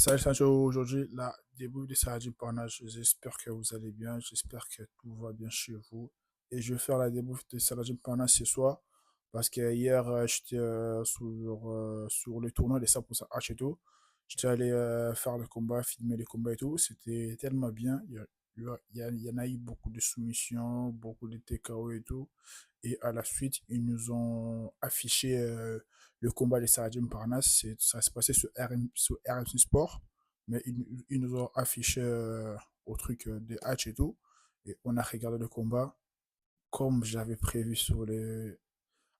Salut Sancho, aujourd'hui, la début de Saladin Parnasse. J'espère que vous allez bien, j'espère que tout va bien chez vous. Et je vais faire la début de Saladin Parnasse ce soir parce que hier, j'étais sur le tournoi des 100% H et tout. J'étais allé faire le combat, filmer les combats et tout. C'était tellement bien. Il y en a eu beaucoup de soumissions, beaucoup de TKO et tout. Et à la suite, ils nous ont affiché le combat des Saladin Parnasse. Ça s'est passé sur RMC Sport, mais ils nous ont affiché au truc des hatch et tout. Et on a regardé le combat comme j'avais prévu sur les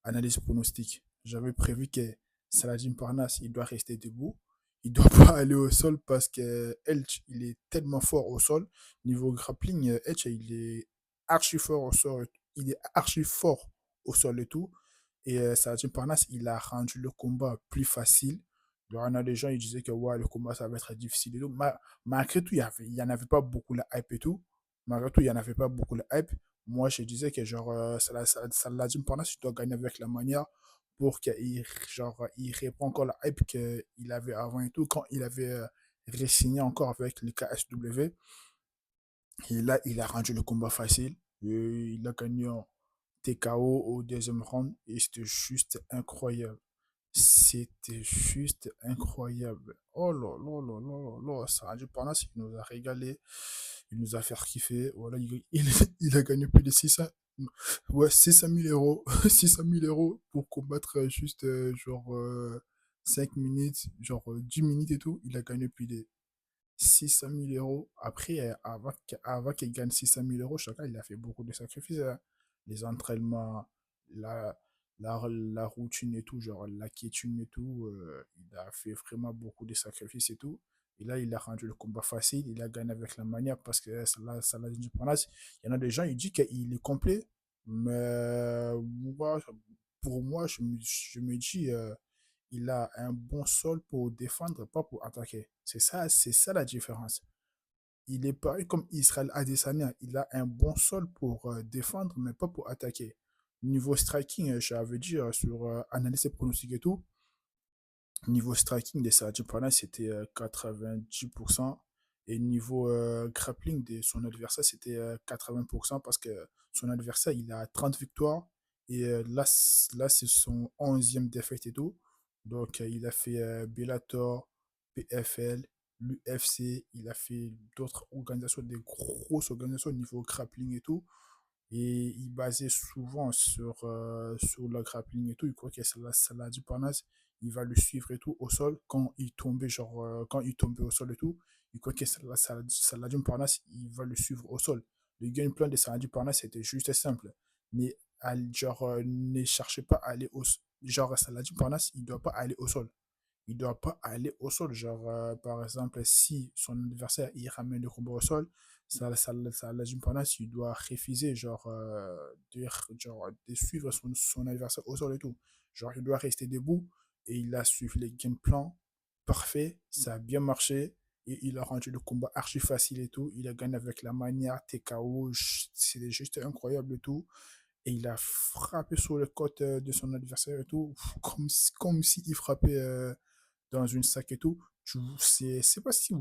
analyses pronostiques. J'avais prévu que Saladin Parnasse, il doit rester debout. Il ne doit pas aller au sol parce que Elch, il est tellement fort au sol. Niveau grappling, Elch, il est archi fort au sol. Il est archi fort au sol et tout. Et Saladin Parnasse, il a rendu le combat plus facile. Il y en a des gens, ils disaient que ouais, le combat, ça va être difficile et tout. Malgré tout, il n'y en avait pas beaucoup la hype et tout. Malgré tout, il n'y en avait pas beaucoup la hype. Moi, je disais que genre, Saladin Parnasse, il doit gagner avec la manière pour qu'il il répond encore la hype qu'il avait avant et tout, quand il avait re-signé encore avec le KSW. Et là, il a rendu le combat facile. Et il a gagné en TKO au deuxième round et c'était juste incroyable. C'était juste incroyable. Oh là là là là là là, Saladin Parnasse, il nous a régalé, il nous a fait kiffer. Voilà, il a gagné plus de 600, ouais, 600 000 euros, 600 000 euros pour combattre juste 5 minutes, 10 minutes et tout. Il a gagné plus de 600 000 euros. Après, avant qu'il gagne 600 000 euros, chacun, il a fait beaucoup de sacrifices, hein. Les entraînements, la, la routine et tout, genre la quiétude et tout. Il a fait vraiment beaucoup de sacrifices et tout. Et là, il a rendu le combat facile. Il a gagné avec la manière parce que ça l'a dit pendant. Il y en a des gens, ils disent qu'il est complet. Mais moi, pour moi, je me dis, il a un bon sol pour défendre, pas pour attaquer. C'est ça la différence. Il est pareil comme Israël Adesanya. Il a un bon sol pour défendre, mais pas pour attaquer. Niveau striking, j'avais dit sur analyse et pronostic et tout, niveau striking de Sergio Pana, c'était 90%. Et niveau grappling de son adversaire, c'était 80% parce que son adversaire, il a 30 victoires. Et là c'est son 11e défaite et tout. Donc, il a fait Bellator, PFL, l'UFC. Il a fait d'autres organisations, des grosses organisations au niveau grappling et tout. Et il basait souvent sur le grappling et tout. Il croit que Salah Parnasse, il va le suivre et tout au sol. Quand il tombait, quand il tombait au sol et tout, il croit que Salah Parnasse, il va le suivre au sol. Le game plan de Salah Parnasse, c'était juste simple. Mais, ne cherchez pas à aller au sol. Genre, Salah Parnasse, il ne doit pas aller au sol. Il ne doit pas aller au sol. Genre, par exemple, si son adversaire il ramène le combat au sol, ça légitime pendant il doit refuser, de suivre son adversaire au sol et tout. Genre, il doit rester debout et il a suivi les game plans parfait. Ça a bien marché et il a rendu le combat archi facile et tout. Il a gagné avec la manière TKO. C'était juste incroyable et tout. Et il a frappé sur le côte de son adversaire et tout, comme s'il frappait dans une sac et tout. Je ne sais pas si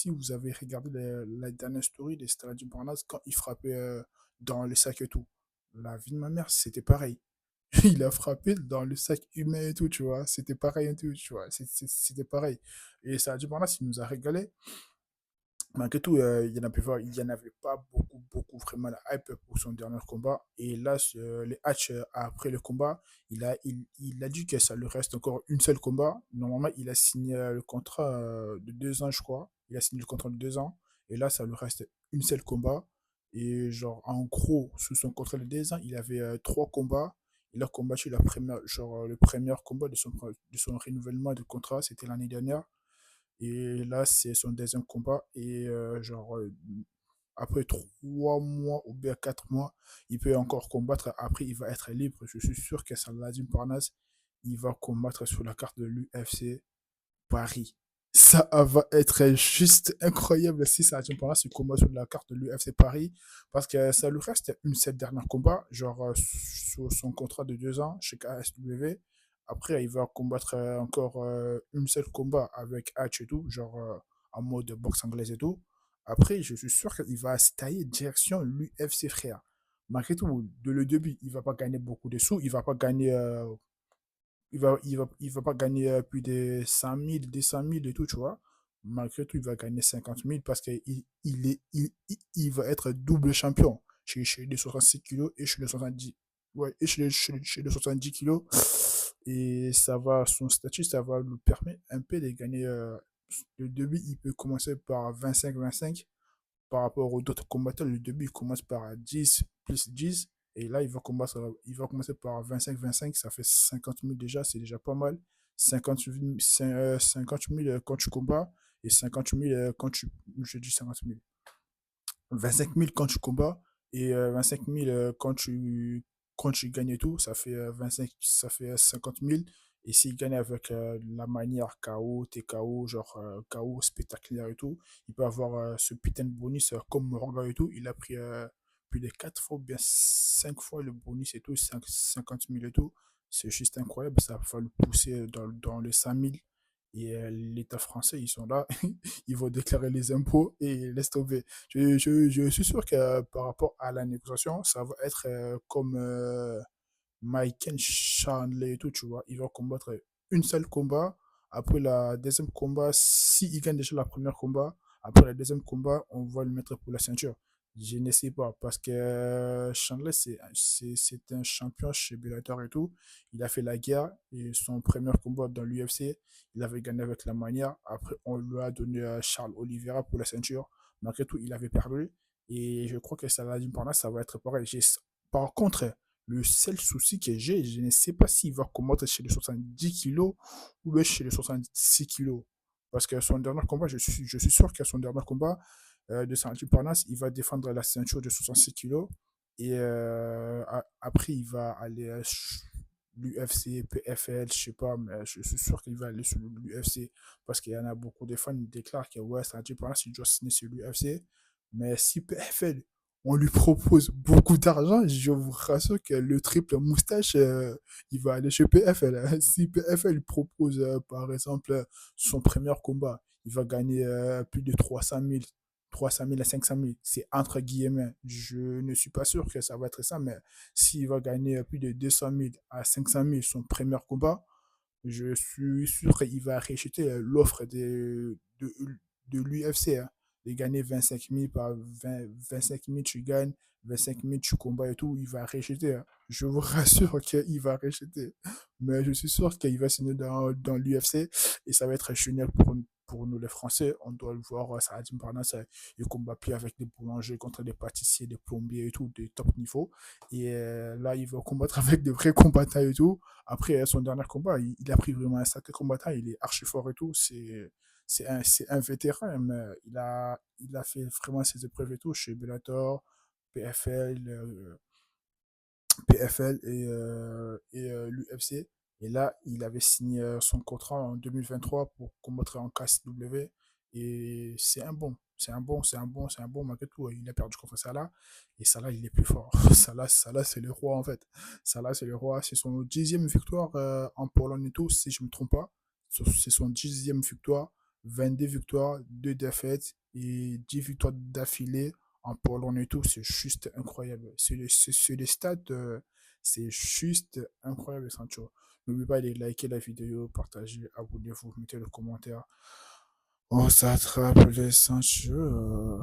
vous avez regardé la dernière story de Stade Parnasse quand il frappait dans le sac et tout. La vie de ma mère, c'était pareil. Il a frappé dans le sac humain et tout, tu vois. C'était pareil et tout, tu vois. C'était pareil. Et Stade Parnasse, il nous a régalé. Malgré tout, il y en avait pas beaucoup, beaucoup vraiment la hype pour son dernier combat. Et là, les Hatch, après le combat, il a dit que ça lui reste encore une seule combat. Normalement, il a signé le contrat de 2 ans, je crois. Il a signé le contrat de 2 ans. Et là, ça lui reste une seule combat. Et genre, en gros, sous son contrat de 2 ans, il avait 3 combats. Il a combattu le premier combat de son renouvellement de contrat, c'était l'année dernière. Et là, c'est son deuxième combat. Et après 3 mois ou bien 4 mois, il peut encore combattre. Après, il va être libre. Je suis sûr que Saladin Parnasse, il va combattre sur la carte de l'UFC Paris. Ça va être juste incroyable si Saladin Parnasse il combat sur la carte de l'UFC Paris. Parce que ça lui reste une sept dernière combat, sur son contrat de 2 ans chez KSW. Après, il va combattre encore une seule combat avec Hatch et tout, genre en mode boxe anglaise et tout. Après, je suis sûr qu'il va se tailler direction l'UFC, frère. Malgré tout, de le début, il va pas gagner beaucoup de sous, il va pas gagner il va pas gagner plus de 100 000, 200 000 et tout, tu vois. Malgré tout, il va gagner 50 000 parce qu'il va être double champion chez les 66 kilos et chez les 70. Ouais, et chez les 70 kilos. Et son statut, ça va lui permettre un peu de gagner. Le début, il peut commencer par 25-25 par rapport aux autres combattants. Le début, il commence par 10 plus 10. Et là, il va commencer par 25-25. Ça fait 50 000 déjà. C'est déjà pas mal. 50 000 quand tu combats et 50 000 quand tu. Je dis 50 000. 25 000 quand tu combats et 25 000 quand tu gagnes et tout, ça fait 50 000. Et s'il gagne avec la manière KO, TKO, genre KO spectaculaire et tout, il peut avoir ce putain de bonus comme Morgan et tout. Il a pris plus de 4 fois ou bien 5 fois le bonus et tout, 50 000 et tout. C'est juste incroyable, ça va le pousser dans les 100 000. Et l'État français, ils sont là, ils vont déclarer les impôts et laisse tomber. Je suis sûr que par rapport à la négociation, ça va être comme Michael Chandler et tout, tu vois. Il va combattre une seule combat. Après la deuxième combat, s'il gagne déjà la première combat, après le deuxième combat, on va le mettre pour la ceinture. Je ne sais pas, parce que Chandler, c'est un champion chez Bellator et tout. Il a fait la guerre et son premier combat dans l'UFC, il avait gagné avec la manière. Après, on lui a donné Charles Oliveira pour la ceinture. Malgré tout, il avait perdu. Et je crois que Saladin Parnasse, ça va être pareil. Par contre, le seul souci que j'ai, je ne sais pas s'il va combattre chez les 70 kilos ou bien chez les 66 kilos. Parce que son dernier combat, je suis sûr que son dernier combat de Saladin Parnasse, il va défendre la ceinture de 66 kilos. Et après, il va aller l'UFC, PFL, je sais pas, mais je suis sûr qu'il va aller sur l'UFC parce qu'il y en a beaucoup de fans qui déclarent que ouais, Saladin Parnasse, il doit signer sur l'UFC. Mais si PFL on lui propose beaucoup d'argent, je vous rassure que le triple moustache, il va aller chez PFL, hein. Si PFL lui propose, par exemple, son premier combat, il va gagner plus de 300 000 à 500 000. C'est entre guillemets. Je ne suis pas sûr que ça va être ça, mais s'il va gagner plus de 200 000 à 500 000 son premier combat, je suis sûr qu'il va rejeter l'offre de l'UFC, hein, de gagner 25 000 par 25 000, tu gagnes, 25 000, tu combats et tout, il va rejeter, hein. Je vous rassure qu'il va rejeter. Mais je suis sûr qu'il va signer dans l'UFC et ça va être génial pour nous les Français. On doit le voir, Saladin Parnasse, il combat plus avec des boulangers contre des pâtissiers, des plombiers et tout, de top niveau. Et là, il va combattre avec des vrais combattants et tout. Après son dernier combat, il a pris vraiment un sacré combattant, il est archi fort et tout. C'est un vétéran, mais il a fait vraiment ses épreuves et tout chez Bellator, PFL, PFL et l'UFC. Et là, il avait signé son contrat en 2023 pour combattre en KSW. Et c'est un bon, malgré tout. Il a perdu contre Salah. Et Salah, il est plus fort. Salah c'est le roi, en fait. Salah, c'est le roi. C'est son 10e victoire en Pologne et tout, si je ne me trompe pas. C'est son 10e victoire. 22 victoires, 2 défaites et 10 victoires d'affilée en Pologne et tout, c'est juste incroyable. C'est les stats, c'est juste incroyable, Sancho. N'oubliez pas de liker la vidéo, partager, abonnez-vous, mettez le commentaire. On s'attrape les Sancho.